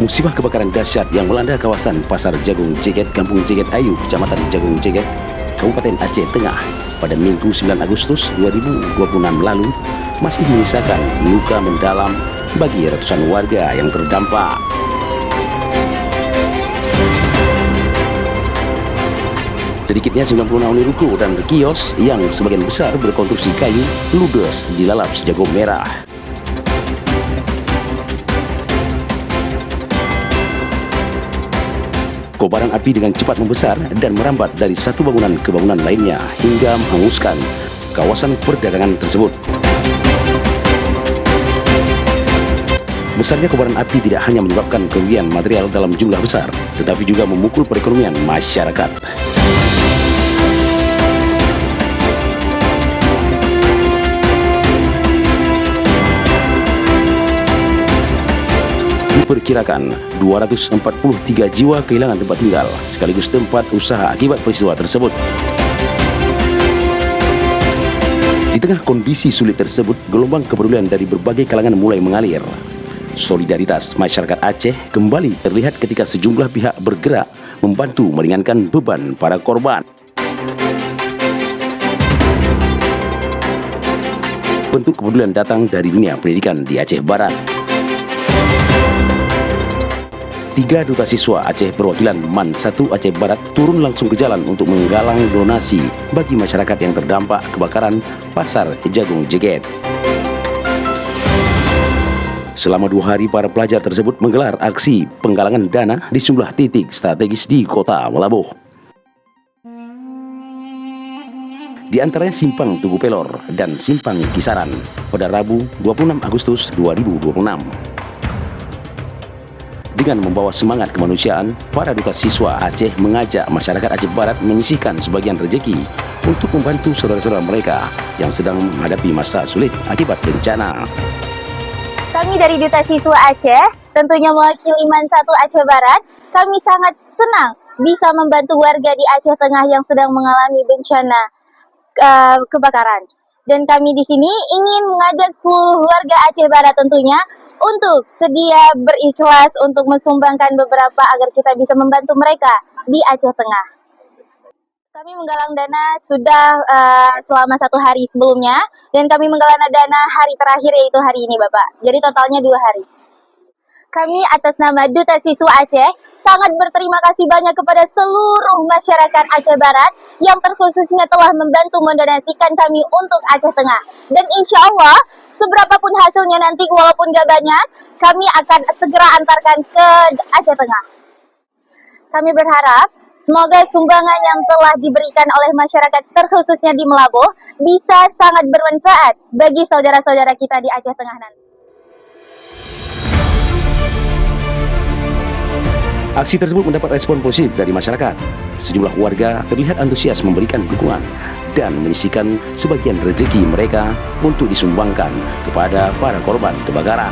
Musibah kebakaran dahsyat yang melanda kawasan Pasar Jagung Jeget, Kampung Jeget Ayu, Kecamatan Jagung Jeget, Kabupaten Aceh Tengah pada Minggu 9 Agustus 2026 lalu masih menyisakan luka mendalam bagi ratusan warga yang terdampak. Sedikitnya 96 unit ruko dan kios yang sebagian besar berkonstruksi kayu ludes dilalap sejago merah. Kobaran api dengan cepat membesar dan merambat dari satu bangunan ke bangunan lainnya hingga menghanguskan kawasan perdagangan tersebut. Besarnya kobaran api tidak hanya menyebabkan kerugian material dalam jumlah besar, tetapi juga memukul perekonomian masyarakat. Diperkirakan 243 jiwa kehilangan tempat tinggal sekaligus tempat usaha akibat peristiwa tersebut. Di tengah kondisi sulit tersebut, gelombang kepedulian dari berbagai kalangan mulai mengalir. Solidaritas masyarakat Aceh kembali terlihat ketika sejumlah pihak bergerak membantu meringankan beban para korban. Bentuk kepedulian datang dari dunia pendidikan di Aceh Barat. 3 duta siswa Aceh perwakilan MAN 1 Aceh Barat turun langsung ke jalan untuk menggalang donasi bagi masyarakat yang terdampak kebakaran Pasar Jagung Jeget. Selama 2 hari para pelajar tersebut menggelar aksi penggalangan dana di sejumlah titik strategis di kota Melabuh. Di antaranya Simpang Tugu Pelor dan Simpang Kisaran pada Rabu 26 Agustus 2026. Dengan membawa semangat kemanusiaan, para duta siswa Aceh mengajak masyarakat Aceh Barat menyisihkan sebagian rezeki untuk membantu saudara-saudara mereka yang sedang menghadapi masa sulit akibat bencana. Kami dari Duta Siswa Aceh, tentunya mewakili MAN 1 Aceh Barat, kami sangat senang bisa membantu warga di Aceh Tengah yang sedang mengalami bencana kebakaran. Dan kami di sini ingin mengajak seluruh warga Aceh Barat tentunya untuk sedia berikhlas untuk mensumbangkan beberapa agar kita bisa membantu mereka di Aceh Tengah. Kami menggalang dana sudah selama 1 hari sebelumnya, dan kami menggalang dana hari terakhir yaitu hari ini Bapak. Jadi totalnya 2 hari. Kami atas nama Duta Siswa Aceh sangat berterima kasih banyak kepada seluruh masyarakat Aceh Barat yang terkhususnya telah membantu mendonasikan kami untuk Aceh Tengah. Dan insya Allah seberapapun hasilnya nanti walaupun gak banyak, kami akan segera antarkan ke Aceh Tengah. Kami berharap semoga sumbangan yang telah diberikan oleh masyarakat terkhususnya di Melabuh bisa sangat bermanfaat bagi saudara-saudara kita di Aceh Tengah nanti. Aksi tersebut mendapat respon positif dari masyarakat. Sejumlah warga terlihat antusias memberikan dukungan dan menyisihkan sebagian rezeki mereka untuk disumbangkan kepada para korban kebakaran.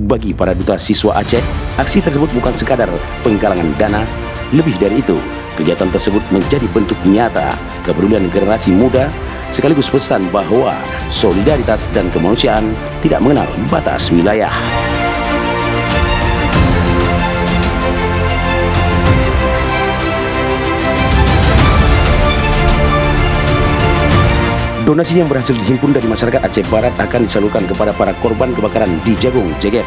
Bagi para duta siswa Aceh, aksi tersebut bukan sekadar penggalangan dana, lebih dari itu, kegiatan tersebut menjadi bentuk nyata kepedulian generasi muda sekaligus pesan bahwa solidaritas dan kemanusiaan tidak mengenal batas wilayah. Donasi yang berhasil dihimpun dari masyarakat Aceh Barat akan disalurkan kepada para korban kebakaran di Jagung Jeget.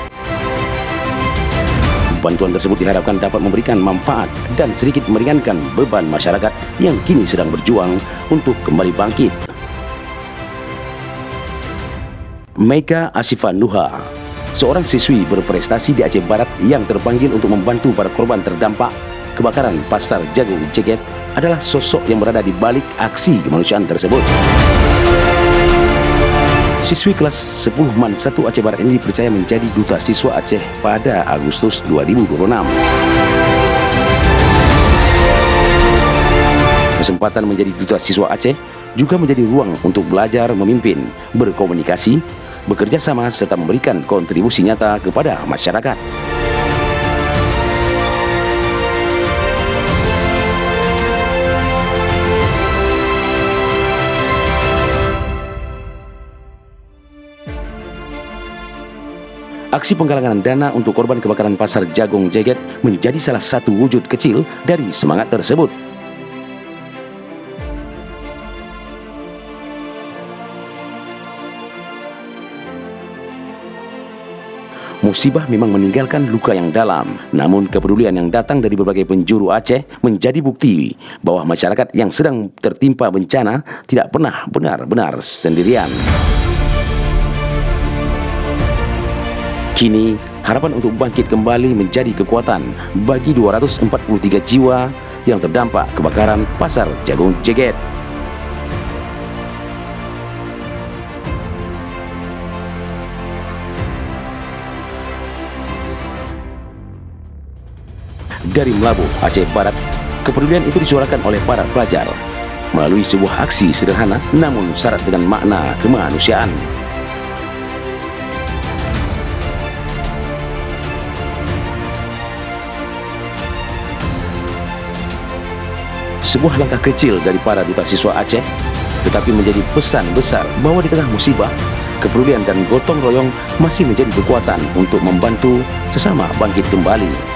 Bantuan tersebut diharapkan dapat memberikan manfaat dan sedikit meringankan beban masyarakat yang kini sedang berjuang untuk kembali bangkit. Mega Asifah Nuha, seorang siswi berprestasi di Aceh Barat yang terpanggil untuk membantu para korban terdampak kebakaran Pasar Jagung Jeget, adalah sosok yang berada di balik aksi kemanusiaan tersebut. Siswi kelas 10 MAN 1 Aceh Barat ini dipercaya menjadi duta siswa Aceh pada Agustus 2026. Kesempatan menjadi duta siswa Aceh juga menjadi ruang untuk belajar memimpin, berkomunikasi, bekerja sama serta memberikan kontribusi nyata kepada masyarakat. Aksi penggalangan dana untuk korban kebakaran Pasar Jagung Jeget menjadi salah satu wujud kecil dari semangat tersebut. Musibah memang meninggalkan luka yang dalam, namun kepedulian yang datang dari berbagai penjuru Aceh menjadi bukti bahwa masyarakat yang sedang tertimpa bencana tidak pernah benar-benar sendirian. Kini, harapan untuk bangkit kembali menjadi kekuatan bagi 243 jiwa yang terdampak kebakaran Pasar Jagung Jeget. Dari Melabu, Aceh Barat, kepedulian itu disuarakan oleh para pelajar melalui sebuah aksi sederhana namun syarat dengan makna kemanusiaan. Sebuah langkah kecil dari para duta siswa Aceh, tetapi menjadi pesan besar bahwa di tengah musibah, kepedulian dan gotong royong masih menjadi kekuatan untuk membantu sesama bangkit kembali.